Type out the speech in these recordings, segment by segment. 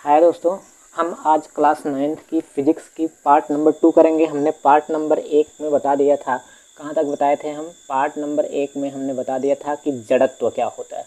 हाय दोस्तों, हम आज क्लास 9th की फिजिक्स की पार्ट नंबर 2 करेंगे। हमने पार्ट नंबर 1 में बता दिया था, कहाँ तक बताए थे हम? पार्ट नंबर 1 में हमने बता दिया था कि जड़त्व क्या होता है।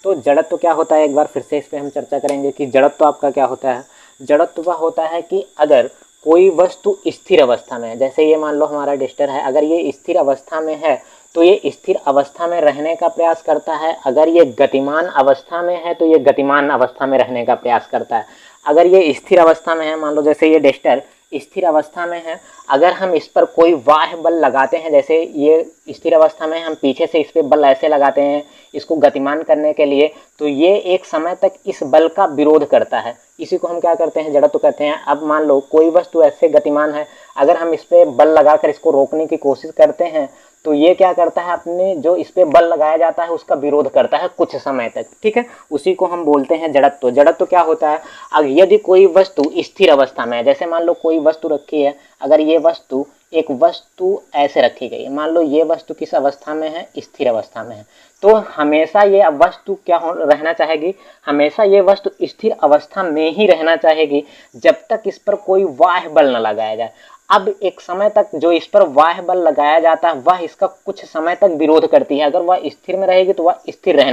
तो जड़त्व क्या होता है, एक बार फिर से इस पर हम चर्चा करेंगे कि जड़त्व आपका क्या होता है। जड़त्व का होता है कि अगर कोई वस्तु स्थिर अवस्था में है, जैसे ये मान लो हमारा डिस्टर है, अगर ये स्थिर अवस्था में है तो ये स्थिर अवस्था में रहने का प्रयास करता है। अगर ये गतिमान अवस्था में है तो ये गतिमान अवस्था में रहने का प्रयास करता है। अगर ये स्थिर अवस्था में है, मान लो जैसे ये डिस्टर स्थिर अवस्था में है, अगर हम इस पर कोई बाह्य बल लगाते हैं, जैसे ये स्थिर अवस्था में हम पीछे से इस पर बल ऐसे लगाते हैं इसको गतिमान करने के लिए, तो ये एक समय तक इस बल का विरोध करता है। इसी को हम क्या करते हैं, जड़त्व कहते हैं। अब मान लो कोई वस्तु ऐसे गतिमान है, अगर हम इस पर बल लगाकर इसको रोकने की कोशिश करते हैं तो ये क्या करता है, अपने जो इस पे बल लगाया जाता है उसका विरोध करता है कुछ समय तक। ठीक है, उसी को हम बोलते हैं जड़त्व। जड़त्व क्या होता है, अब यदि कोई वस्तु स्थिर अवस्था में है, जैसे मान लो कोई वस्तु रखी है, अगर ये वस्तु एक वस्तु ऐसे रखी गई है, मान लो ये वस्तु किस अवस्था में है, स्थिर अवस्था में है, तो हमेशा ये वस्तु क्या रहना चाहेगी, हमेशा ये वस्तु स्थिर अवस्था में ही रहना चाहेगी जब तक इस पर कोई बाह्य बल न लगाया जाए। अब एक समय तक जो इस पर बाह्य बल लगाया जाता है वह इसका कुछ समय तक विरोध करती है। अगर वह स्थिर में रहेगी तो वह स्थिर में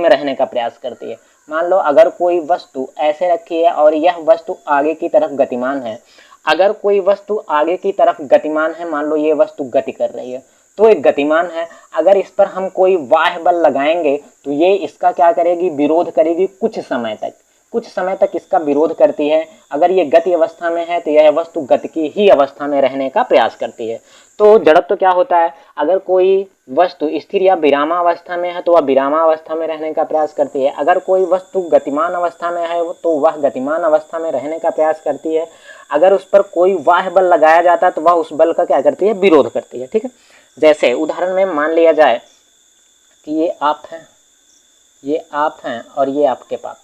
रहने का प्रयास करती है। मान लो अगर कोई वस्तु ऐसे रखी है और यह वस्तु आगे की तरफ गतिमान है, अगर कोई वस्तु आगे की तरफ गतिमान है, मान लो ये वस्तु गति कर रही है तो एक गतिमान है, अगर इस पर हम कोई बाह्य बल लगाएंगे तो ये इसका क्या करेगी, विरोध करेगी कुछ समय तक। कुछ समय तक इसका विरोध करती है। अगर ये गति अवस्था में है तो यह वस्तु गति की ही अवस्था में रहने का प्रयास करती है। तो जड़त्व क्या होता है, अगर कोई वस्तु स्थिर या विरामावस्था में है तो वह विरामावस्था में रहने का प्रयास करती है। अगर कोई वस्तु गतिमान अवस्था में है तो वह गतिमान अवस्था में रहने का प्रयास करती है। अगर उस पर कोई बाह्य बल लगाया जाता है तो वह उस बल का क्या करती है, विरोध करती है। ठीक है, जैसे उदाहरण में मान लिया जाए कि ये आप हैं और ये आपके पापा।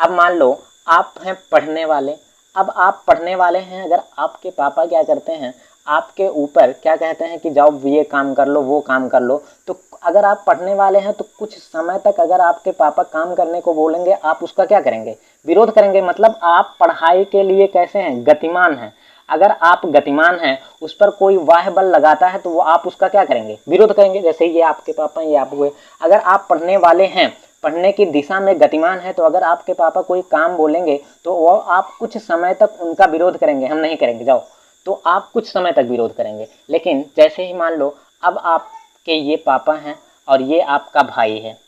अब मान लो आप हैं पढ़ने वाले, अब आप पढ़ने वाले हैं, अगर आपके पापा क्या करते हैं, आपके ऊपर क्या कहते हैं कि जाओ ये काम कर लो वो काम कर लो, तो अगर आप पढ़ने वाले हैं तो कुछ समय तक अगर आपके पापा काम करने को बोलेंगे आप उसका क्या करेंगे, विरोध करेंगे। मतलब आप पढ़ाई के लिए कैसे हैं, गतिमान हैं। अगर आप गतिमान हैं, उस पर कोई बाह्य बल लगाता है तो वो आप उसका क्या करेंगे, विरोध करेंगे। जैसे ये आपके पापा, ये आप हुए। अगर आप पढ़ने वाले हैं, पढ़ने की दिशा में गतिमान है, तो अगर आपके पापा कोई काम बोलेंगे तो वो आप कुछ समय तक उनका विरोध करेंगे, हम नहीं करेंगे जाओ, तो आप कुछ समय तक विरोध करेंगे। लेकिन जैसे ही मान लो अब आपके ये पापा हैं और ये आपका भाई है,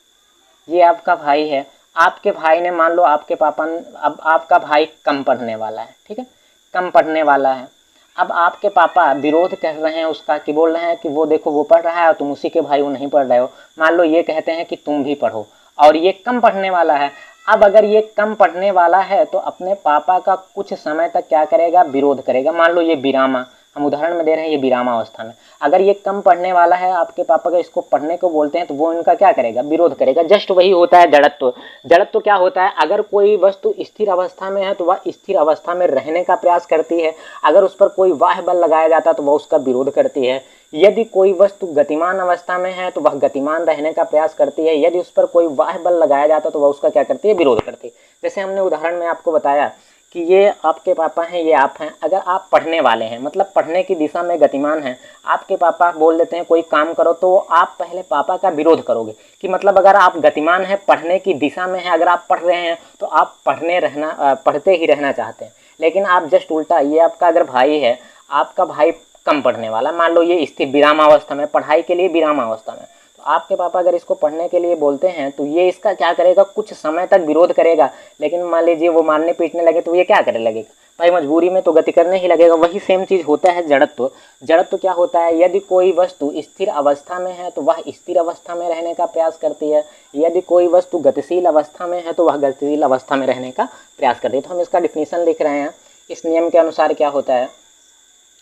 ये आपका भाई है, आपके भाई ने मान लो आपके पापा, अब आपका भाई कम पढ़ने वाला है, ठीक है, कम पढ़ने वाला है। अब आपके पापा विरोध कर रहे हैं उसका, कि बोल रहे हैं कि वो देखो वो पढ़ रहा है और तुम उसी के भाई वो नहीं पढ़ रहे हो। मान लो ये कहते हैं कि तुम भी पढ़ो, और ये कम पढ़ने वाला है। अब अगर ये कम पढ़ने वाला है तो अपने पापा का कुछ समय तक क्या करेगा, विरोध करेगा। मान लो ये विरामा, हम उदाहरण में दे रहे हैं, ये विरामा अवस्था में, अगर ये कम पढ़ने वाला है, आपके पापा का इसको पढ़ने को बोलते हैं तो वो इनका क्या करेगा, विरोध करेगा। जस्ट वही होता है जड़त्व। जड़त्व क्या होता है, अगर कोई वस्तु स्थिर अवस्था में है तो वह स्थिर अवस्था में रहने का प्रयास करती है। अगर उस पर कोई बाह्य बल लगाया जाता है तो वह उसका विरोध करती है। यदि कोई वस्तु गतिमान अवस्था में है तो वह गतिमान रहने का प्रयास करती है। यदि उस पर कोई बाह्य बल लगाया जाता है तो वह उसका क्या करती है, विरोध करती है। जैसे हमने उदाहरण में आपको बताया कि ये आपके पापा हैं, ये आप हैं। अगर आप पढ़ने वाले हैं, मतलब पढ़ने की दिशा में गतिमान हैं, आपके पापा बोल देते हैं कोई काम करो, तो आप पहले पापा का विरोध करोगे। कि मतलब अगर आप गतिमान हैं, पढ़ने की दिशा में है, अगर आप पढ़ रहे हैं तो आप पढ़ते ही रहना चाहते हैं। लेकिन आप जस्ट उल्टा, ये आपका अगर भाई है, आपका भाई कम पढ़ने वाला, मान लो ये स्थिर विरामावस्था में, पढ़ाई के लिए विरामावस्था में, तो आपके पापा अगर इसको पढ़ने के लिए बोलते हैं तो ये इसका क्या करेगा, कुछ समय तक विरोध करेगा। लेकिन मान लीजिए वो मारने पीटने लगे तो ये क्या करने लगेगा, भाई मजबूरी में तो गति करने ही लगेगा। वही सेम चीज़ होता है जड़त्व। जड़त्व क्या होता है, यदि कोई वस्तु स्थिर अवस्था में है तो वह स्थिर अवस्था में रहने का प्रयास करती है। यदि कोई वस्तु गतिशील अवस्था में है तो वह गतिशील अवस्था में रहने का प्रयास करती है। तो हम इसका डिफिनीशन लिख रहे हैं। इस नियम के अनुसार क्या होता है,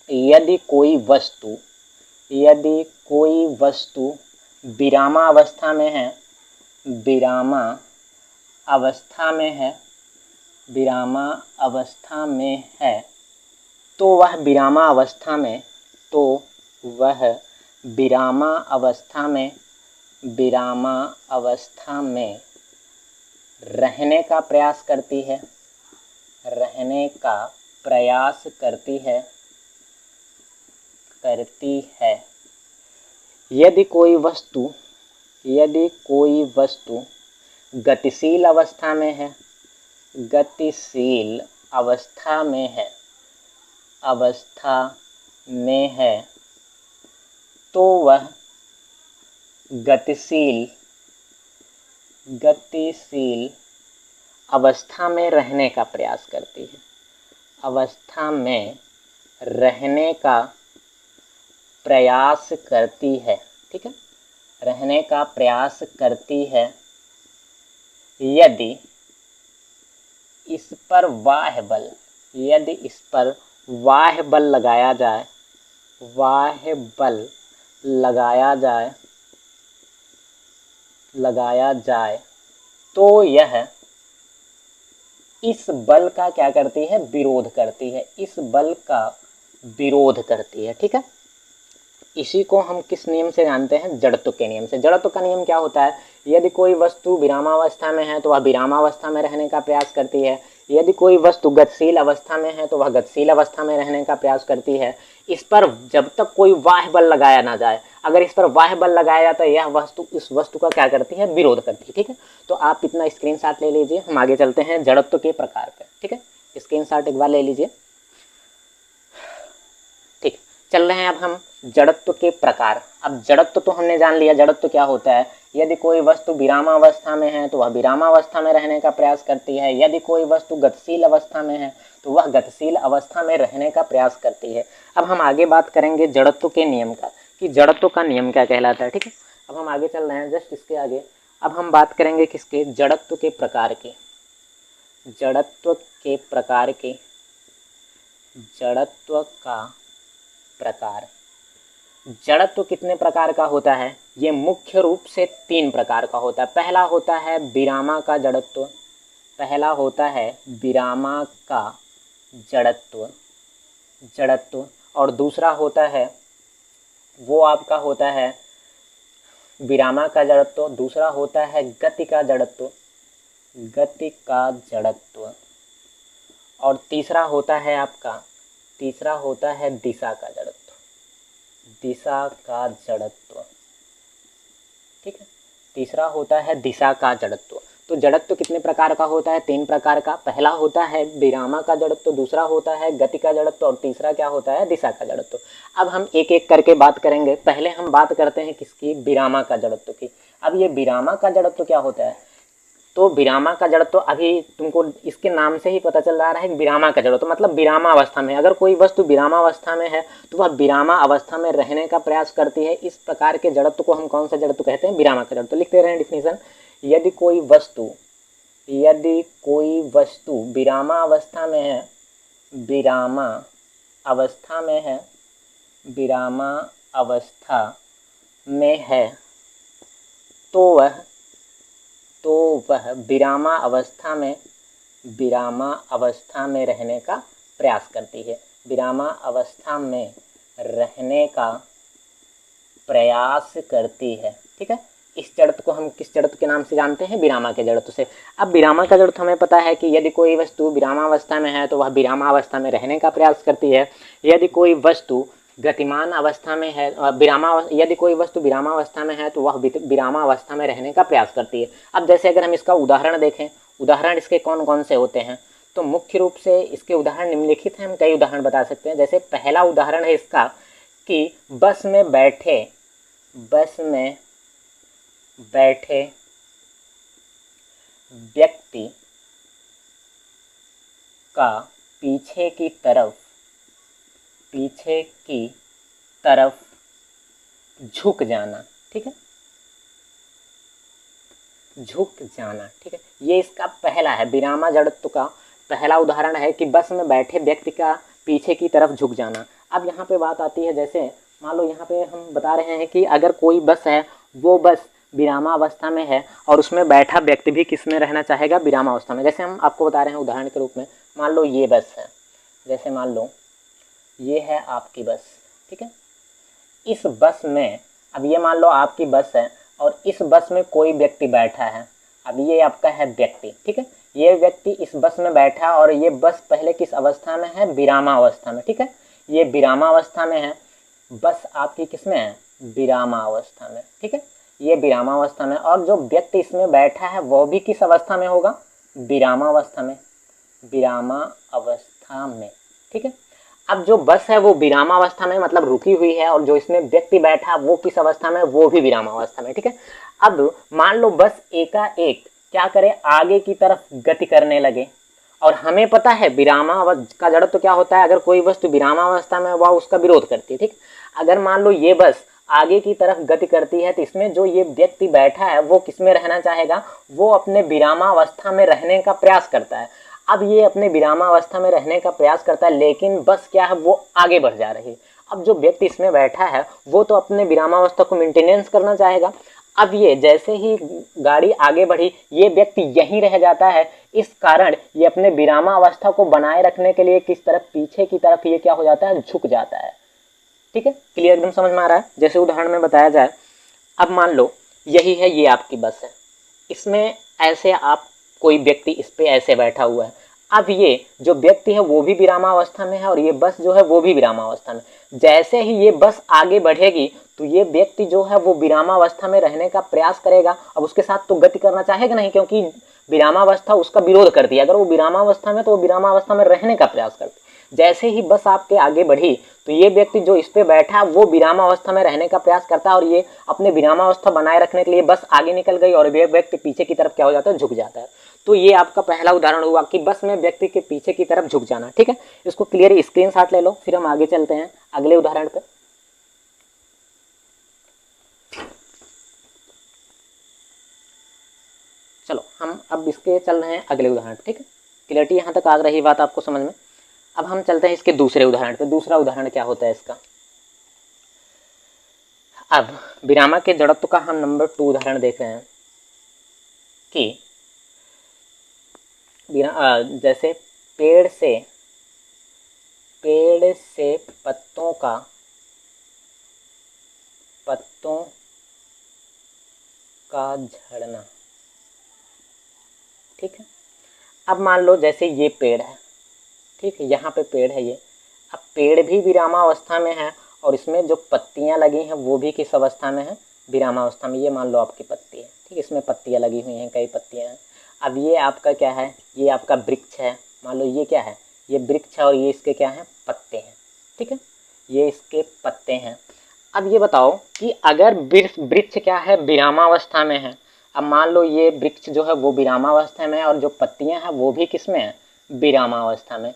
यदि कोई वस्तु विरामा अवस्था में है, विरामा अवस्था में है, विरामा अवस्था में है, तो वह विरामा अवस्था में, तो वह विरामा अवस्था में, विरामा अवस्था में रहने का प्रयास करती है, रहने का प्रयास करती है, यदि कोई वस्तु गतिशील अवस्था में है, गतिशील अवस्था में है, तो वह गतिशील अवस्था में रहने का प्रयास करती है, अवस्था में रहने का प्रयास करती है। ठीक है, रहने का प्रयास करती है यदि इस पर बाह्य बल लगाया जाए तो यह इस बल का क्या करती है, विरोध करती है, इस बल का विरोध करती है। ठीक है, इसी को हम किस नियम से जानते हैं, जड़त्व के नियम से। जड़त्व का नियम क्या होता है, यदि कोई वस्तु विरामावस्था में है तो वह विरामावस्था में रहने का प्रयास करती है, यदि कोई वस्तु गतिशील अवस्था में है तो वह गतिशील अवस्था में रहने का प्रयास करती है। इस पर जब तक कोई बाह्य बल लगाया ना जाए, अगर इस पर बाह्य बल लगाया जाता है, यह वस्तु इस वस्तु का क्या करती है, विरोध करती है। ठीक है, तो आप इतना स्क्रीनशॉट ले लीजिए, हम आगे चलते हैं जड़त्व के प्रकार पे। ठीक है, स्क्रीनशॉट एक बार ले लीजिए। ठीक, चल रहे हैं अब हम जड़त्व के प्रकार। अब जड़त्व तो हमने जान लिया, जड़त्व क्या होता है, यदि कोई वस्तु विरामावस्था में है तो वह विरामावस्था में रहने का प्रयास करती है, यदि कोई वस्तु गतिशील अवस्था में है तो वह गतिशील अवस्था में रहने का प्रयास करती है। अब हम आगे बात करेंगे जड़त्व के नियम का, कि जड़त्व का नियम क्या कहलाता है। ठीक है, अब हम आगे चल रहे हैं, जस्ट इसके आगे अब हम बात करेंगे किसके, जड़त्व के प्रकार के, जड़त्व के प्रकार के, जड़त्व का प्रकार। जड़त्व कितने प्रकार का होता है, ये मुख्य रूप से 3 प्रकार का होता है। पहला होता है विरामा का जड़त्व, पहला होता है विरामा का जड़त्व, और दूसरा होता है वो आपका होता है विरामा का जड़त्व, दूसरा होता है गति का जड़त्व, और तीसरा होता है आपका, तीसरा होता है दिशा का जड़त्व, ठीक है, तीसरा होता है दिशा का जड़त्व। तो जड़त्व कितने प्रकार का होता है, 3 प्रकार का। पहला होता है विरामा का जड़त्व, दूसरा होता है गति का जड़त्व, और तीसरा क्या होता है, दिशा का जड़त्व। अब हम एक एक करके बात करेंगे। पहले हम बात करते हैं किसकी, विरामा का जड़त्व की। अब ये विरामा का जड़त्व क्या होता है, तो विरामा का जड़त्व अभी तुमको इसके नाम से ही पता चल रहा है कि विरामा का जड़त्व मतलब विरामा अवस्था में। अगर कोई वस्तु विरामा अवस्था में है तो वह विरामा अवस्था में रहने का प्रयास करती है। इस प्रकार के जड़त्व को हम कौन सा जड़त्व कहते हैं, विरामा का जड़त्व। लिखते रहे डिफिनीशन, यदि कोई वस्तु विरामा अवस्था में है, विरामा अवस्था में है तो वह विरामा अवस्था में रहने का प्रयास करती है, विरामा अवस्था में रहने का प्रयास करती है। ठीक है, इस जड़त्व को हम किस जड़त्व के नाम से जानते हैं, विरामा के जड़त्व से। अब विरामा का जड़त्व हमें पता है कि यदि कोई वस्तु विरामावस्था में है तो वह विरामावस्था में रहने का प्रयास करती है, यदि कोई वस्तु गतिमान अवस्था में है, यदि कोई वस्तु विरामावस्था में है तो वह विरामावस्था में रहने का प्रयास करती है। अब जैसे अगर हम इसका उदाहरण देखें, उदाहरण इसके कौन कौन से होते हैं, तो मुख्य रूप से इसके उदाहरण निम्नलिखित हैं। हम कई उदाहरण बता सकते हैं। जैसे पहला उदाहरण है इसका कि बस में बैठे व्यक्ति का पीछे की तरफ झुक जाना। ठीक है, झुक जाना। ठीक है, ये इसका पहला है, विरामा जड़त्व का पहला उदाहरण है कि बस में बैठे व्यक्ति का पीछे की तरफ झुक जाना। अब यहाँ पे बात आती है, जैसे मान लो यहाँ पे हम बता रहे हैं कि अगर कोई बस है, वो बस विरामा अवस्था में है और उसमें बैठा व्यक्ति भी किस में रहना चाहेगा, विरामा अवस्था में। जैसे हम आपको बता रहे हैं उदाहरण के रूप में, मान लो ये बस है, जैसे मान लो ये है आपकी बस। ठीक है, इस बस में, अब ये मान लो आपकी बस है और इस बस में कोई व्यक्ति बैठा है अब ये आपका है व्यक्ति, ठीक है। ये व्यक्ति इस बस में बैठा और ये बस पहले किस अवस्था में है, विरामावस्था में, ठीक है। ये विरामावस्था में है, बस आपकी किस में है, विरामावस्था में, ठीक है। ये विरामावस्था में, और जो व्यक्ति इसमें बैठा है वो भी किस अवस्था में होगा, विरामावस्था में, विरामावस्था में, ठीक है। अब जो बस है वो विरामावस्था में मतलब रुकी हुई है, और जो इसमें व्यक्ति बैठा वो किस अवस्था में, वो भी विरामावस्था में, ठीक है। अब मान लो बस एकाएक क्या करे, आगे की तरफ गति करने लगे, और हमें पता है विरामावस्था का जड़त्व क्या होता है, अगर कोई वस्तु विरामावस्था में वह उसका विरोध करती है, ठीक। अगर मान लो ये बस आगे की तरफ गति करती है तो इसमें जो ये व्यक्ति बैठा है वो किस में रहना चाहेगा, वो अपने विरामावस्था में रहने का प्रयास करता है। अब ये अपने विरामावस्था में रहने का प्रयास करता है, लेकिन बस क्या है, वो आगे बढ़ जा रही है। अब जो व्यक्ति इसमें बैठा है वो तो अपने विरामावस्था को मेंटेनेंस करना चाहेगा। अब ये जैसे ही गाड़ी आगे बढ़ी, ये व्यक्ति यहीं रह जाता है, इस कारण ये अपने विरामावस्था को बनाए रखने के लिए किस तरफ, पीछे की तरफ ये क्या हो जाता है, झुक जाता है, ठीक है। क्लियर, एकदम समझ में आ रहा है। जैसे उदाहरण में बताया जाए, अब मान लो यही है, ये आपकी बस है, इसमें ऐसे आप कोई व्यक्ति इस पे ऐसे बैठा हुआ है। अब ये जो व्यक्ति है वो भी विरामावस्था में है, और ये बस जो है वो भी विरामावस्था में। जैसे ही ये बस आगे बढ़ेगी तो ये व्यक्ति जो है वो विरामावस्था में रहने का प्रयास करेगा। अब उसके साथ तो गति करना चाहेगा नहीं, क्योंकि विरामावस्था उसका विरोध करती है। अगर वो विरामावस्था में तो वो विरामावस्था में रहने का प्रयास करती है। जैसे ही बस आपके आगे बढ़ी तो ये व्यक्ति जो इस पे बैठा है वो विरामावस्था में रहने का प्रयास करता है, और ये अपने विरामावस्था बनाए रखने के लिए बस आगे निकल गई, और ये व्यक्ति पीछे की तरफ क्या हो जाता है, झुक जाता है। तो ये आपका पहला उदाहरण हुआ कि बस में व्यक्ति के पीछे की तरफ झुक जाना, ठीक है। इसको क्लियर स्क्रीनशॉट ले लो, फिर हम आगे चलते हैं अगले उदाहरण पे। चलो हम अब इसके चल रहे हैं अगले उदाहरण, ठीक है। क्लियरिटी यहाँ तक आ रही बात आपको समझ में। अब हम चलते हैं इसके दूसरे उदाहरण पे। दूसरा उदाहरण क्या होता है इसका, अब विरामा के जड़त्व का हम नंबर 2 उदाहरण देख रहे हैं कि जैसे पेड़ से पत्तों का झड़ना, ठीक है। अब मान लो जैसे ये पेड़ है, ठीक है, यहाँ पे पेड़ है ये। अब पेड़ भी विरामावस्था में है, और इसमें जो पत्तियाँ लगी हैं वो भी किस अवस्था में है, विरामावस्था में। ये मान लो आपकी पत्ती है, ठीक है, इसमें पत्तियाँ लगी हुई हैं, कई पत्तियाँ हैं। अब ये आपका क्या है, ये आपका वृक्ष है, मान लो ये क्या है, ये वृक्ष है, और ये इसके क्या हैं, पत्ते हैं, ठीक है, ये इसके पत्ते हैं। अब ये बताओ कि अगर वृक्ष क्या है, विरामावस्था में है। अब मान लो ये वृक्ष जो है वो विरामावस्था में है, और जो पत्तियां हैं वो भी किस में है, विरामावस्था में।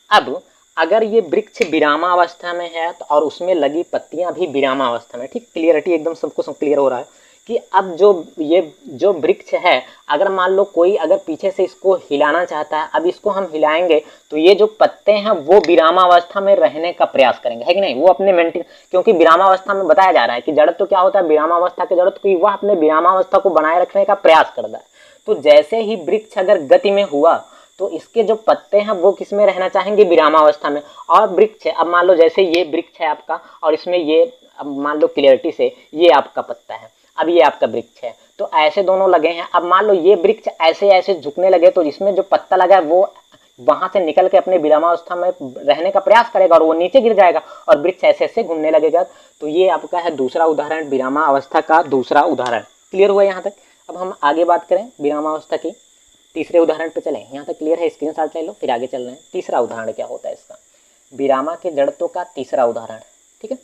अब अगर ये वृक्ष विरामावस्था में है तो और उसमें लगी पत्तियां भी विरामावस्था में, ठीक। क्लियरिटी एकदम सबको सब क्लियर हो रहा है कि अब जो वृक्ष है, अगर मान लो कोई अगर पीछे से इसको हिलाना चाहता है, अब इसको हम हिलाएंगे तो ये जो पत्ते हैं वो विरामावस्था में रहने का प्रयास करेंगे, है कि नहीं। वो अपने मेंटेन, क्योंकि विरामावस्था में बताया जा रहा है कि जड़त्व तो क्या होता है, विरामावस्था के जड़त्व की वह अपने विरामावस्था को बनाए रखने का प्रयास करता है। तो जैसे ही वृक्ष अगर गति में हुआ तो इसके जो पत्ते हैं वो किस में रहना चाहेंगे, विरामावस्था में। और वृक्ष है, अब मान लो जैसे ये वृक्ष है आपका, और इसमें ये अब मान लो क्लियरिटी से ये आपका पत्ता है, अब ये आपका वृक्ष है, तो ऐसे दोनों लगे हैं। अब मान लो ये वृक्ष ऐसे ऐसे झुकने लगे तो इसमें जो पत्ता लगा है वो वहां से निकल के अपने विरामावस्था में रहने का प्रयास करेगा, और वो नीचे गिर जाएगा, और वृक्ष ऐसे ऐसे घूमने लगेगा। तो ये आपका है दूसरा उदाहरण, विरामावस्था का दूसरा उदाहरण। क्लियर हुआ यहाँ तक। अब हम आगे बात करें विरामावस्था की, तीसरे उदाहरण पे चलें। यहाँ तक क्लियर है, स्क्रीनशॉट ले लो, फिर आगे चल रहे हैं। तीसरा उदाहरण क्या होता है इसका, विरामा के जड़त्व का तीसरा उदाहरण, ठीक है।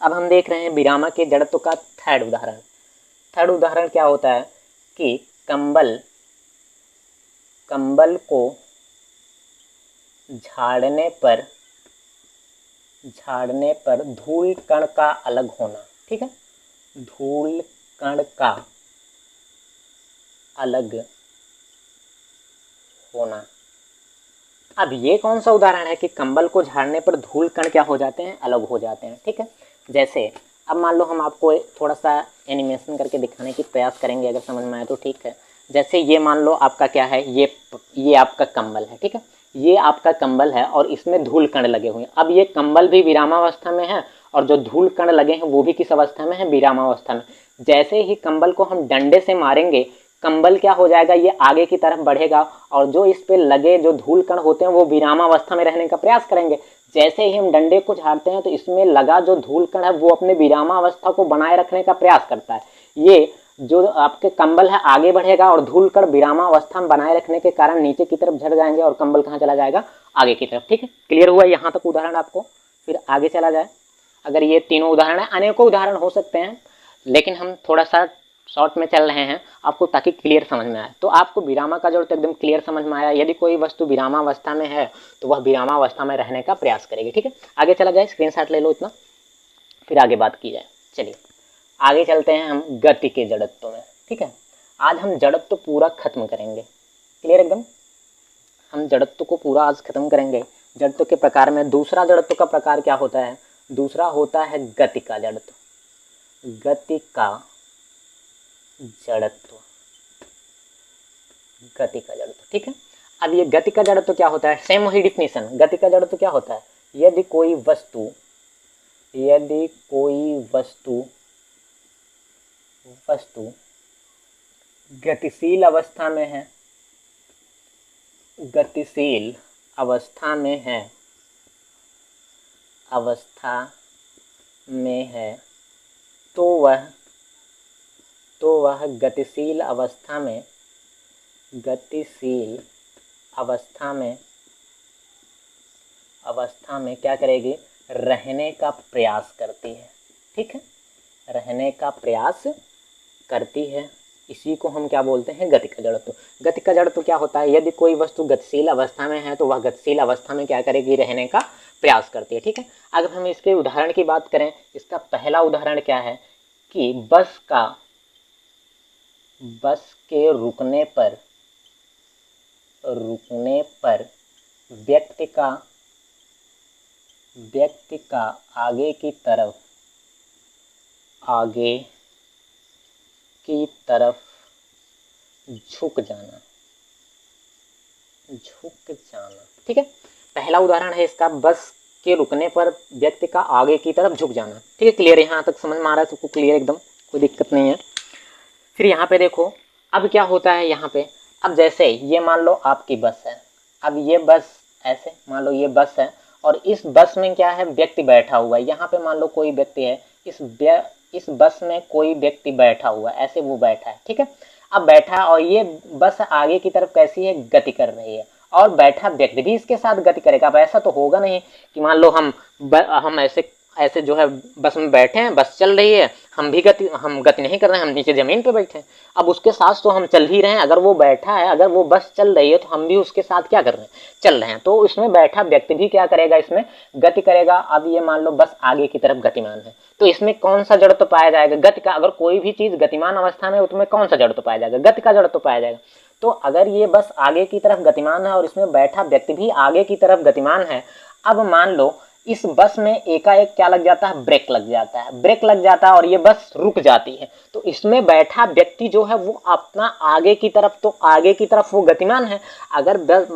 अब हम देख रहे हैं विरामा के जड़त्व का थर्ड उदाहरण। थर्ड उदाहरण क्या होता है कि कंबल को झाड़ने पर धूल कण का अलग होना, ठीक है, धूल कण का अलग होना। अब ये कौन सा उदाहरण है कि कंबल को झाड़ने पर धूल कण क्या हो जाते हैं, अलग हो जाते हैं, ठीक है। जैसे अब मान लो हम आपको थोड़ा सा एनिमेशन करके दिखाने की प्रयास करेंगे, अगर समझ में आए तो ठीक है। जैसे ये मान लो आपका क्या है, ये आपका कंबल है, ठीक है, ये आपका कंबल है और इसमें धूल कण लगे हुए हैं। अब ये कंबल भी विरामावस्था में है, और जो धूल कण लगे हैं वो भी किस अवस्था में है, विरामावस्था में। जैसे ही कंबल को हम डंडे से मारेंगे कंबल क्या हो जाएगा, ये आगे की तरफ बढ़ेगा और जो इस पे लगे जो धूल कण होते हैं वो विरामावस्था में रहने का प्रयास करेंगे। जैसे ही हम डंडे को झाड़ते हैं तो इसमें लगा जो धूल कण है वो अपने विरामावस्था को बनाए रखने का प्रयास करता है। ये जो आपके कंबल है आगे बढ़ेगा और धूल कण विरामावस्था में बनाए रखने के कारण नीचे की तरफ झड़ जाएंगे और कंबल कहाँ चला जाएगा, आगे की तरफ। ठीक है, क्लियर हुआ यहाँ तक उदाहरण आपको? फिर आगे चला जाए। अगर ये तीनों उदाहरण है, अनेकों उदाहरण हो सकते हैं, लेकिन हम थोड़ा सा शॉर्ट में चल रहे हैं आपको ताकि क्लियर समझ में आए। तो आपको विरामा का जरूरत एकदम क्लियर समझ में आया। यदि कोई वस्तु विरामावस्था में है तो वह विरामावस्था में रहने का प्रयास करेगी। ठीक है, आगे चला जाए, स्क्रीनशॉट ले लो इतना, फिर आगे बात की जाए। चलिए आगे चलते हैं हम गति के जड़त्व में। ठीक है, आज हम जड़त्व पूरा खत्म करेंगे। क्लियर एकदम, हम जड़त्व को पूरा आज खत्म करेंगे। जड़त्व के प्रकार में दूसरा जड़त्व का प्रकार क्या होता है? दूसरा होता है गति का जड़त्व। गति का जड़त्व, गति का जड़त्व। ठीक है, अब ये गति का जड़त्व क्या होता है? सेम वही डिफिनीशन। गति का जड़त्व क्या होता है? यदि कोई वस्तु गतिशील अवस्था में है, गतिशील अवस्था में है, तो वह गतिशील अवस्था में क्या करेगी? रहने का प्रयास करती है। ठीक है, रहने का प्रयास करती है। इसी को हम क्या बोलते हैं? गति का जड़त्व। गति का जड़त्व क्या होता है? यदि कोई वस्तु गतिशील अवस्था में है तो वह गतिशील अवस्था में क्या करेगी? रहने का प्रयास करती है। ठीक है, अगर हम इसके उदाहरण की बात करें, इसका पहला उदाहरण क्या है कि बस के रुकने पर व्यक्ति का आगे की तरफ झुक जाना। ठीक है, पहला उदाहरण है इसका, बस के रुकने पर व्यक्ति का आगे की तरफ झुक जाना। ठीक है, क्लियर? यहाँ तक समझ में आ रहा है सबको? क्लियर एकदम, कोई दिक्कत नहीं है। फिर यहाँ पे देखो, अब क्या होता है यहाँ पे? अब जैसे ये मान लो आपकी बस है, अब ये बस ऐसे मान लो ये बस है और इस बस में क्या है? व्यक्ति बैठा हुआ है। यहाँ पे मान लो कोई व्यक्ति है, इस बस में कोई व्यक्ति बैठा हुआ है, ऐसे वो बैठा है। ठीक है, अब बैठा और ये बस आगे की तरफ कैसी है? गति कर रही है और बैठा व्यक्ति भी इसके साथ गति करेगा। अब ऐसा तो होगा नहीं कि मान लो हम ऐसे जो है बस में बैठे हैं, बस चल रही है, हम गति नहीं कर रहे हैं, हम नीचे जमीन पे बैठे हैं। अब उसके साथ तो हम चल ही रहे हैं। अगर वो बैठा है, अगर वो बस चल रही है तो हम भी उसके साथ क्या कर रहे हैं? चल रहे हैं। तो उसमें बैठा व्यक्ति भी क्या करेगा? इसमें गति करेगा। अब ये मान लो बस आगे की तरफ गतिमान है, तो इसमें कौन सा जड़ तो पाया जाएगा? गति का। अगर कोई भी चीज गतिमान अवस्था में उसमें कौन सा जड़ तो पाया जाएगा? गति का जड़ तो पाया जाएगा। तो अगर ये बस आगे की तरफ गतिमान है और इसमें बैठा व्यक्ति भी आगे की तरफ गतिमान है, अब मान लो इस बस में एकाएक क्या लग जाता है? ब्रेक लग जाता है और ये बस रुक जाती है। तो इसमें बैठा व्यक्ति जो है वो अपना आगे की तरफ वो गतिमान है। अगर बस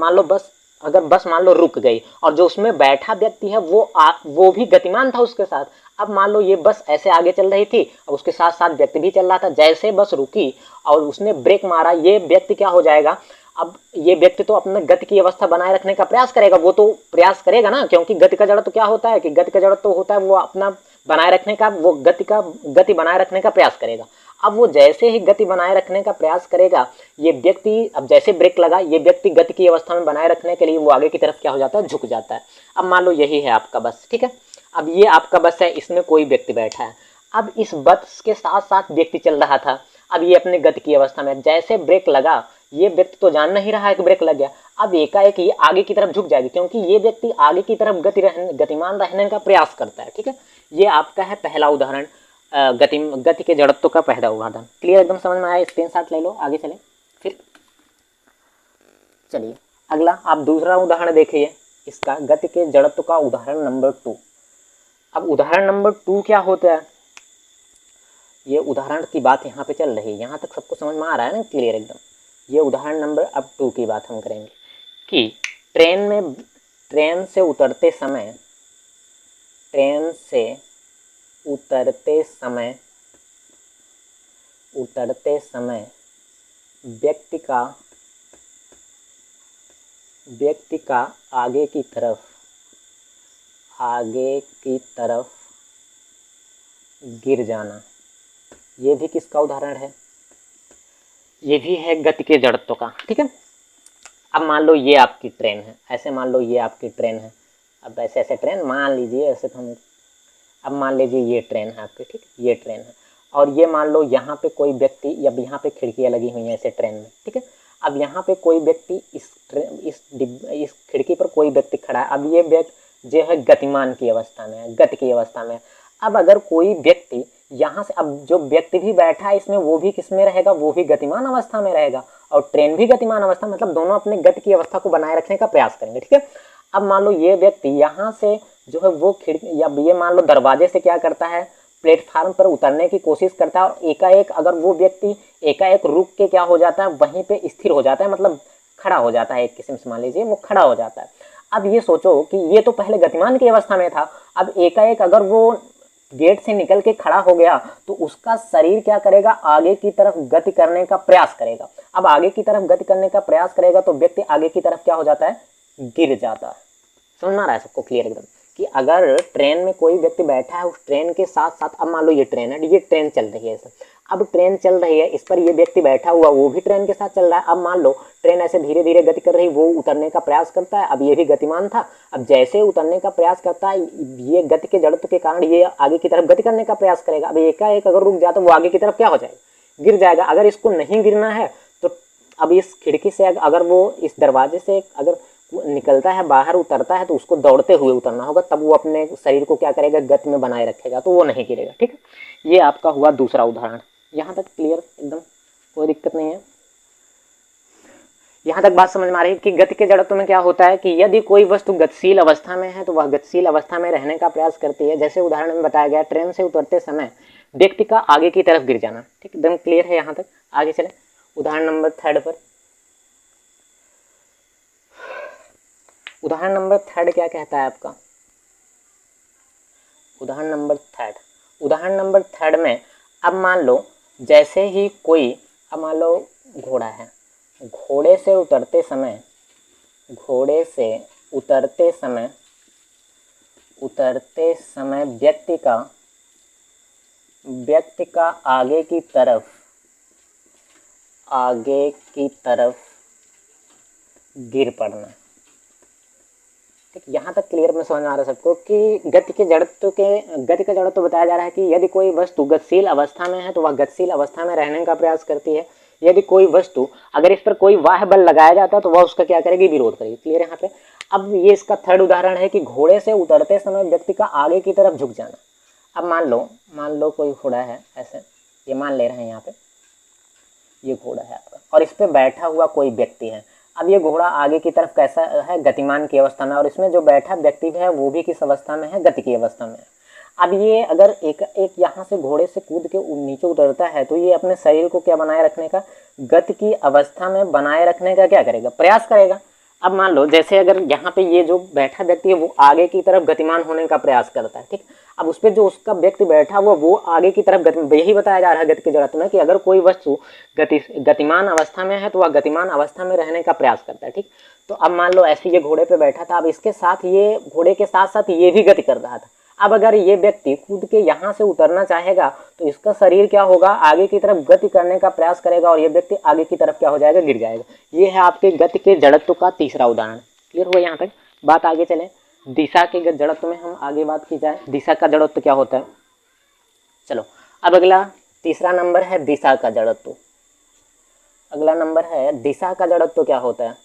मान लो रुक गई और जो उसमें बैठा व्यक्ति है वो भी गतिमान था उसके साथ। अब मान लो ये बस ऐसे आगे चल रही थी और उसके साथ साथ व्यक्ति भी चल रहा था। जैसे बस रुकी और उसने ब्रेक मारा, ये व्यक्ति क्या हो जाएगा? अब ये व्यक्ति तो अपने गति की अवस्था बनाए रखने का प्रयास करेगा, वो तो प्रयास करेगा ना, क्योंकि गति का जड़ तो क्या होता है कि गति का जड़ तो होता है वो अपना बनाए रखने का, वो गति बनाए रखने का प्रयास करेगा। अब वो जैसे ही गति बनाए रखने का प्रयास करेगा, ये व्यक्ति अब जैसे ब्रेक लगा, ये व्यक्ति गति की अवस्था में बनाए रखने के लिए वो आगे की तरफ क्या हो जाता है? झुक जाता है। अब मान लो यही है आपका बस। ठीक है, अब ये आपका बस है, इसमें कोई व्यक्ति बैठा है। अब इस बस के साथ साथ व्यक्ति चल रहा था। अब ये अपने गति की अवस्था में, जैसे ब्रेक लगा, ये व्यक्ति तो जान नहीं रहा है कि ब्रेक लग गया। अब एकाएक ये आगे की तरफ झुक जाएगी, क्योंकि ये व्यक्ति आगे की तरफ गतिमान रहने का प्रयास करता है। ठीक है, ये आपका है पहला उदाहरण, गति के जड़त्व का पहला उदाहरण। क्लियर एकदम समझ में आया? स्क्रीनशॉट ले लो, आगे चले। फिर चलिए अगला आप दूसरा उदाहरण देखिए, इसका गति के जड़त्व का उदाहरण नंबर 2। अब उदाहरण नंबर 2 क्या होता है? ये उदाहरण की बात यहाँ पे चल रही है, यहाँ तक सबको समझ में आ रहा है ना? क्लियर एकदम। ये उदाहरण नंबर अब 2 की बात हम करेंगे कि ट्रेन से उतरते समय व्यक्ति का आगे की तरफ गिर जाना, ये भी किसका उदाहरण है? ये भी है गति के जड़त्व का। ठीक है, अब मान लो ये आपकी ट्रेन है, ऐसे मान लो ये आपकी ट्रेन है। अब ऐसे ट्रेन मान लीजिए, ऐसे तो हम, अब मान लीजिए ये ट्रेन है आपकी, ठीक, ये ट्रेन है, और ये मान लो यहाँ पे कोई व्यक्ति, या यहाँ पे खिड़कियाँ लगी हुई हैं ऐसे ट्रेन में, ठीक है। अब यहाँ पे कोई व्यक्ति इस खिड़की पर कोई व्यक्ति खड़ा है। अब ये व्यक्ति जो है गतिमान की अवस्था में है, गति की अवस्था में। अब अगर कोई व्यक्ति यहाँ से, अब जो व्यक्ति भी बैठा है इसमें, वो भी किस में रहेगा? वो भी गतिमान अवस्था में रहेगा, और ट्रेन भी गतिमान अवस्था, मतलब दोनों अपने गति की अवस्था को बनाए रखने का प्रयास करेंगे। ठीक है, अब मान लो ये व्यक्ति यहाँ से जो है वो खिड़की, या ये मान लो दरवाजे से क्या करता है, प्लेटफार्म पर उतरने की कोशिश करता है, और एकाएक अगर वो व्यक्ति एकाएक रुक के क्या हो जाता है, वहीं पे स्थिर हो जाता है, मतलब खड़ा हो जाता है, एक किस्म से मान लीजिए वो खड़ा हो जाता है। अब ये सोचो कि ये तो पहले गतिमान की अवस्था में था, अब एकाएक अगर वो गेट से निकल के खड़ा हो गया तो उसका शरीर क्या करेगा? आगे की तरफ गति करने का प्रयास करेगा। अब आगे की तरफ गति करने का प्रयास करेगा तो व्यक्ति आगे की तरफ क्या हो जाता है? गिर जाता है। समझ में आ रहा है सबको क्लियर एकदम? कि अगर ट्रेन में कोई व्यक्ति बैठा है, उस ट्रेन के साथ साथ, अब मान लो ये ट्रेन है, ये ट्रेन चल रही है, अब ट्रेन चल रही है, इस पर ये व्यक्ति बैठा हुआ, वो भी ट्रेन के साथ चल रहा है। अब मान लो ट्रेन ऐसे धीरे धीरे गति कर रही, वो उतरने का प्रयास करता है, अब ये भी गतिमान था, अब जैसे उतरने का प्रयास करता है, ये गति के जड़त्व के कारण ये आगे की तरफ गति करने का प्रयास करेगा। अब एकाएक अगर रुक जाए तो वो आगे की तरफ क्या हो जाएगा? गिर जाएगा। अगर इसको नहीं गिरना है तो अब इस खिड़की से अगर वो इस दरवाजे से अगर निकलता है, बाहर उतरता है, तो उसको दौड़ते हुए उतरना होगा, तब वो अपने शरीर को क्या करेगा? गति में बनाए रखेगा, तो वो नहीं गिरेगा। ठीक है, ये आपका हुआ दूसरा उदाहरण। यहाँ तक क्लियर एकदम, कोई दिक्कत नहीं है? यहाँ तक बात समझ में आ रही है कि गति के जड़त्व में क्या होता है कि यदि कोई वस्तु गतिशील अवस्था में है तो वह गतिशील अवस्था में रहने का प्रयास करती है। जैसे उदाहरण में बताया गया, ट्रेन से उतरते समय व्यक्ति का आगे की तरफ गिर जाना। ठीक, एकदम क्लियर है यहाँ तक? आगे चले उदाहरण नंबर 3 पर। उदाहरण नंबर 3 क्या कहता है आपका? उदाहरण नंबर 3 में अब मान लो जैसे ही कोई, अब मान लो घोड़ा है, घोड़े से उतरते समय व्यक्ति का आगे की तरफ गिर पड़ना। ठीक, यहाँ तक क्लियर में समझ आ रहा है सबको कि गति का जड़त्व बताया जा रहा है कि यदि कोई वस्तु गतिशील अवस्था में है तो वह गतिशील अवस्था में रहने का प्रयास करती है। यदि कोई वस्तु, अगर इस पर कोई बाह्य बल लगाया जाता है तो वह उसका क्या करेगी? विरोध करेगी। क्लियर है यहाँ पे? अब ये इसका 3rd उदाहरण है कि घोड़े से उतरते समय व्यक्ति का आगे की तरफ झुक जाना। अब मान लो कोई घोड़ा है, ऐसे ये मान ले रहे हैं, यहाँ पे ये घोड़ा है आपका, और इस पर बैठा हुआ कोई व्यक्ति है। अब ये घोड़ा आगे की तरफ कैसा है? गतिमान की अवस्था में, और इसमें जो बैठा व्यक्ति है वो भी किस अवस्था में है? गति की अवस्था में। अब ये अगर एक यहाँ से घोड़े से कूद के नीचे उतरता है तो ये अपने शरीर को क्या बनाए रखने का? गति की अवस्था में बनाए रखने का क्या करेगा? प्रयास करेगा। अब मान लो जैसे अगर यहाँ पे ये जो बैठा व्यक्ति है वो आगे की तरफ गतिमान होने का प्रयास करता है। ठीक, अब उस पर जो उसका व्यक्ति बैठा हुआ वो आगे की तरफ यही बताया जा रहा है गति के जड़त्व में कि अगर कोई वस्तु गतिमान अवस्था में है तो वह गतिमान अवस्था में रहने का प्रयास करता है। ठीक, तो अब मान लो ऐसे ये घोड़े पे बैठा था, अब इसके साथ ये घोड़े के साथ साथ ये भी गति कर रहा था। अब अगर ये व्यक्ति कूद के यहाँ से उतरना चाहेगा तो इसका शरीर क्या होगा? आगे की तरफ गति करने का प्रयास करेगा, और ये व्यक्ति आगे की तरफ क्या हो जाएगा? गिर जाएगा। ये है आपके गति के जड़त्व का तीसरा उदाहरण। क्लियर हुआ यहाँ तक? बात आगे चले, दिशा के जड़त्व में हम आगे बात की जाए। दिशा का जड़त्व क्या होता है? चलो अब अगला तीसरा नंबर है दिशा का जड़त्व। अगला नंबर है दिशा का जड़त्व क्या होता है?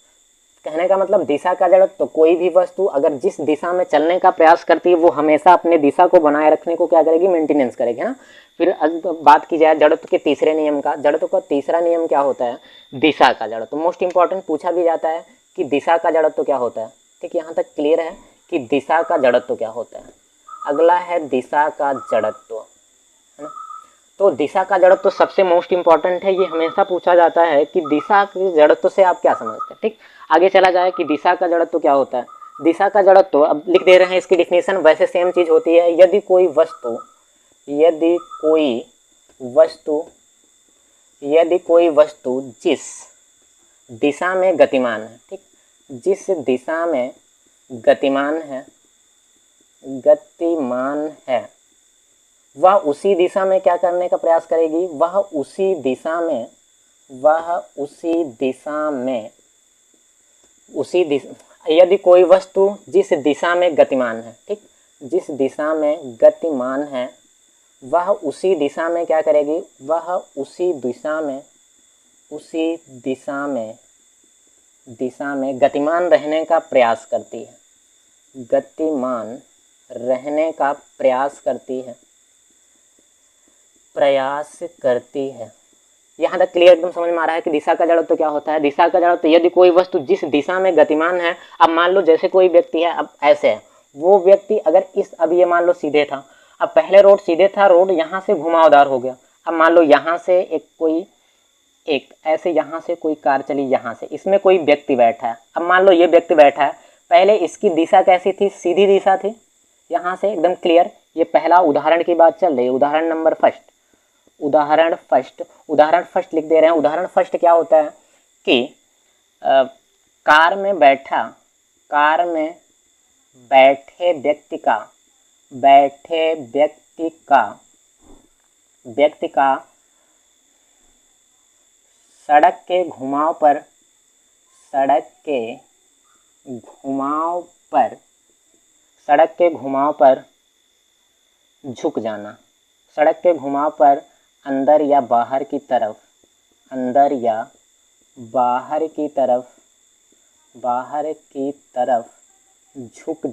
कहने का मतलब दिशा का जड़त्व, तो कोई भी वस्तु अगर जिस दिशा में चलने का प्रयास करती है वो हमेशा अपने दिशा को बनाए रखने को क्या करेगी? मेंटेनेंस करेगी, है ना। फिर बात की जाए जड़त्व के तीसरे नियम का। जड़त्व का तीसरा नियम क्या होता है? दिशा का जड़त्व। मोस्ट इंपॉर्टेंट पूछा भी जाता है कि दिशा का जड़त्व क्या होता है। ठीक, यहाँ तक क्लियर है कि दिशा का जड़त्व क्या होता है। अगला है दिशा का जड़त्व, है ना। तो दिशा का जड़त्व सबसे मोस्ट इंपॉर्टेंट है, ये हमेशा पूछा जाता है कि दिशा के जड़त्व से आप क्या समझते हैं। ठीक, आगे चला जाए कि दिशा का जड़त्व क्या होता है। दिशा का जड़त्व अब लिख दे रहे हैं, इसकी डिफिनेशन वैसे सेम चीज होती है। यदि कोई वस्तु यदि कोई वस्तु जिस दिशा में गतिमान है, ठीक, जिस दिशा में गतिमान है वह उसी दिशा में क्या करने का प्रयास करेगी, यदि कोई वस्तु जिस दिशा में गतिमान है, ठीक, जिस दिशा में गतिमान है वह उसी दिशा में क्या करेगी, वह उसी दिशा में गतिमान रहने का प्रयास करती है, यहाँ तक क्लियर एकदम समझ में आ रहा है कि दिशा का जड़त्व क्या होता है। दिशा का जड़त्व, यदि कोई वस्तु जिस दिशा में गतिमान है, अब मान लो जैसे कोई व्यक्ति है, अब ऐसे है वो व्यक्ति, अगर अब ये मान लो सीधे था, अब पहले रोड सीधे था, रोड यहाँ से घुमावदार हो गया। अब मान लो यहाँ से ऐसे यहाँ से कोई कार चली, यहाँ से इसमें कोई व्यक्ति बैठा है। अब मान लो ये व्यक्ति बैठा है, पहले इसकी दिशा कैसी थी, सीधी दिशा थी, यहाँ से एकदम क्लियर। ये पहला उदाहरण की बात चल रही है, उदाहरण नंबर फर्स्ट, उदाहरण फर्स्ट लिख दे रहे हैं। उदाहरण फर्स्ट क्या होता है कि कार में बैठे व्यक्ति का सड़क के घुमाव पर झुक जाना, सड़क के घुमाव पर अंदर या बाहर की तरफ झुक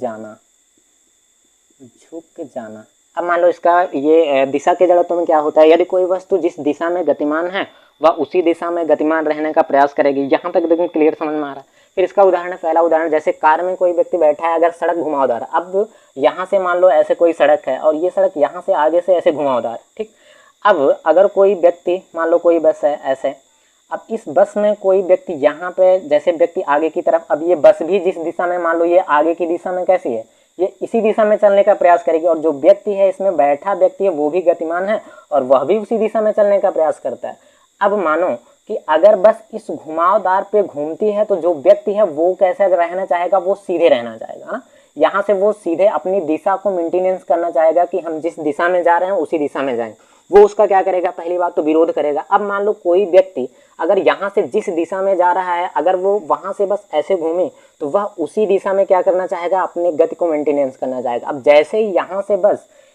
जाना। अब मान लो इसका ये दिशा के जड़त्व में क्या होता है, यदि कोई वस्तु जिस दिशा में गतिमान है वह उसी दिशा में गतिमान रहने का प्रयास करेगी। यहाँ तक देखो क्लियर समझ में आ रहा है। फिर इसका उदाहरण है, पहला उदाहरण, जैसे कार में कोई व्यक्ति बैठा है, अगर सड़क घुमावदार है, अब यहाँ से मान लो ऐसे कोई सड़क है और ये सड़क यहाँ से आगे से ऐसे घुमावदार, ठीक। अब अगर कोई व्यक्ति, मान लो कोई बस है ऐसे, अब इस बस में कोई व्यक्ति यहाँ पे, जैसे व्यक्ति आगे की तरफ, अब ये बस भी जिस दिशा में, मान लो ये आगे की दिशा में कैसी है, ये इसी दिशा में चलने का प्रयास करेगी, और जो व्यक्ति है इसमें बैठा व्यक्ति है वो भी गतिमान है और वह भी उसी दिशा में चलने का प्रयास करता है। अब मानो कि अगर बस इस घुमावदार पे घूमती है तो जो व्यक्ति है वो कैसे रहना चाहेगा, वो सीधे रहना चाहेगा ना, यहाँ से वो सीधे अपनी दिशा को मेंटेनेंस करना चाहेगा कि हम जिस दिशा में जा रहे हैं उसी दिशा में जाएं। वो उसका क्या करेगा, पहली बात तो विरोध करेगा। अब मान लो कोई व्यक्ति अगर यहाँ से जिस दिशा में जा रहा है, अगर वो वहाँ से बस ऐसे घूमे तो वह उसी दिशा में क्या करना चाहेगा, अपने गति को मेंटेनेंस करना चाहेगा। अब जैसे ही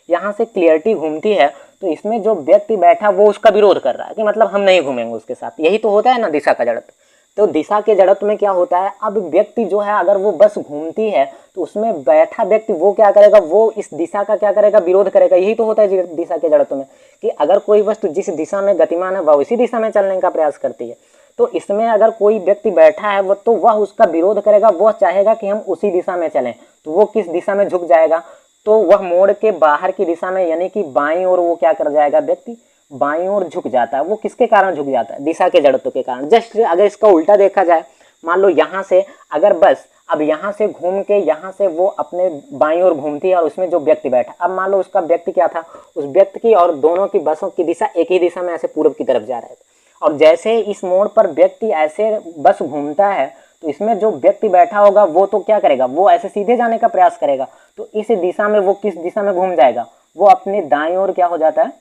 यहाँ से क्लियरिटी घूमती है तो इसमें जो व्यक्ति बैठा वो उसका विरोध कर रहा है कि मतलब हम नहीं घूमेंगे उसके साथ। यही तो होता है ना दिशा का जड़त्व। तो दिशा के जड़त्व में क्या होता है, अब व्यक्ति जो है अगर वो बस घूमती है तो उसमें बैठा व्यक्ति वो क्या करेगा, वो इस दिशा का क्या करेगा, विरोध करेगा। यही तो होता है दिशा के जड़त्व में कि अगर कोई वस्तु जिस दिशा में गतिमान है वह उसी दिशा में चलने का प्रयास करती है। तो इसमें अगर कोई व्यक्ति बैठा है वो, तो वह उसका विरोध करेगा, वह चाहेगा कि हम उसी दिशा में चलें। तो वो किस दिशा में झुक जाएगा, तो वह मोड़ के बाहर की दिशा में, यानी कि बाईं ओर वो क्या कर जाएगा, व्यक्ति बाईं ओर झुक जाता है। वो किसके कारण झुक जाता है, दिशा के जड़त्व के कारण। जस्ट अगर इसका उल्टा देखा जाए, मान लो यहाँ से अगर बस अब यहाँ से घूम के यहाँ से वो अपने बाईं ओर घूमती है और उसमें जो व्यक्ति बैठा, अब मान लो उसका व्यक्ति क्या था, उस व्यक्ति की और दोनों की बसों की दिशा एक ही दिशा में ऐसे पूर्व की तरफ जा रहे थे। और जैसे इस मोड़ पर व्यक्ति ऐसे बस घूमता है तो इसमें जो व्यक्ति बैठा होगा वो तो क्या करेगा, वो ऐसे सीधे जाने का प्रयास करेगा। तो इस दिशा में वो किस दिशा में घूम जाएगा, वो अपने दाईं ओर क्या हो जाता है,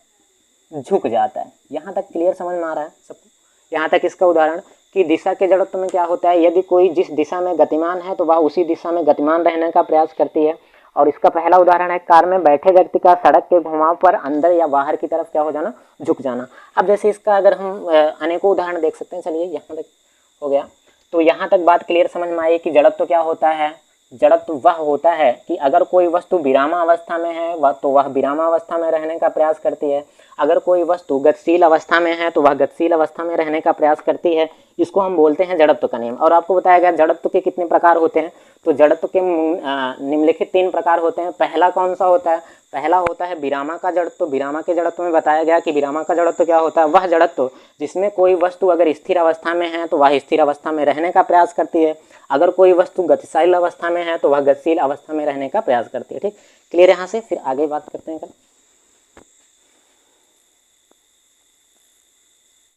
झुक जाता है। यहाँ तक क्लियर समझ में आ रहा है सबको। यहाँ तक इसका उदाहरण कि दिशा के जड़त्व में क्या होता है, यदि कोई जिस दिशा में गतिमान है तो वह उसी दिशा में गतिमान रहने का प्रयास करती है। और इसका पहला उदाहरण है, कार में बैठे व्यक्ति का सड़क के घुमाव पर अंदर या बाहर की तरफ क्या हो जाना, झुक जाना। अब जैसे इसका अगर हम अनेकों उदाहरण देख सकते हैं। चलिए यहाँ तक हो गया। तो यहाँ तक बात क्लियर समझ में आई कि जड़त्व क्या होता है। जड़त्व वह होता है कि अगर कोई वस्तु विरामावस्था में है तो वह विरामावस्था में रहने का प्रयास करती है। अगर कोई वस्तु गतिशील अवस्था में है तो वह गतिशील अवस्था में रहने का प्रयास करती है। इसको हम बोलते हैं जड़त्व का नियम। और आपको बताया गया जड़त्व के कितने प्रकार होते हैं। तो जड़त्व के निम्नलिखित 3 प्रकार होते हैं। पहला कौन सा होता है, पहला होता है विरामा का जड़त्व। विरामा के जड़त्व में बताया गया कि विरामा का जड़त्व क्या होता है, वह जड़त्व जिसमें कोई वस्तु अगर स्थिर अवस्था में है तो वह स्थिर अवस्था में रहने का प्रयास करती है। अगर कोई वस्तु गतिशील अवस्था में है तो वह गतिशील अवस्था में रहने का प्रयास करती है। ठीक, क्लियर यहाँ से। फिर आगे बात करते हैं।